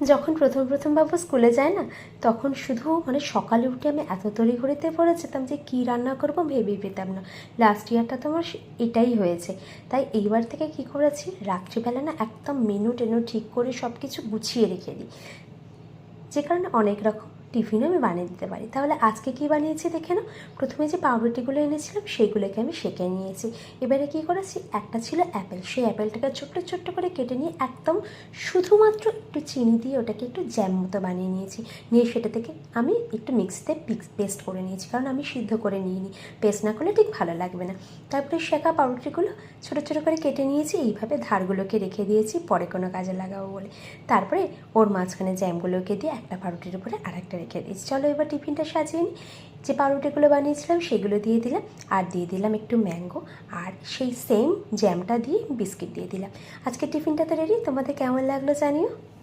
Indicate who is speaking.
Speaker 1: যখন প্রথম বাবু স্কুলে যায় না, তখন শুধু সকালে উঠে আমি এত তড়িঘড়িতে পড়ে যেতাম যে কী রান্না করব ভেবেই পেতাম না। লাস্ট ইয়ারটা তো আমার এটাই হয়েছে। তাই এইবার থেকে কী করেছি, রাত্রিবেলা না একদম মেনু টেনু ঠিক করে সব কিছু গুছিয়ে রেখে দিই, যে কারণে অনেক রকম টিফিনও আমি বানিয়ে দিতে পারি। তাহলে আজকে কী বানিয়েছি দেখে নাও। প্রথমে যে পাউরুটিগুলো এনেছিলাম সেইগুলোকে আমি সেঁকে নিয়েছি। এবারে কী করেছি, একটা ছিল অ্যাপেল, সেই অ্যাপেলটাকে ছোট্ট ছোট্ট করে কেটে নিয়ে একদম শুধুমাত্র একটু চিনি দিয়ে ওটাকে একটু জ্যাম মতো বানিয়ে নিয়েছি। নিয়ে সেটা থেকে আমি একটু মিক্সিতে পেস্ট করে নিয়েছি, কারণ আমি সিদ্ধ করে নিইনি, পেস্ট না করলে ঠিক ভালো লাগবে না। তারপরে শেখা পাউরুটিগুলো ছোটো ছোটো করে কেটে নিয়েছি, এইভাবে ধারগুলোকে রেখে দিয়েছি পরে কোনো কাজে লাগাবো বলে। তারপরে ওর মাঝখানে জ্যামগুলোকে দিয়ে একটা পাউরুটির উপরে আরেকটা রেখে দিয়েছি। চলো এবার টিফিনটা সাজিয়ে নিই। যে পাউরুটিগুলো বানিয়েছিলাম সেগুলো দিয়ে দিলাম, আর দিয়ে দিলাম একটু ম্যাঙ্গো, আর সেই সেম জ্যামটা দিয়ে বিস্কিট দিয়ে দিলাম। আজকে টিফিনটা তো রেডি। তোমাদের কেমন লাগলো জানিও।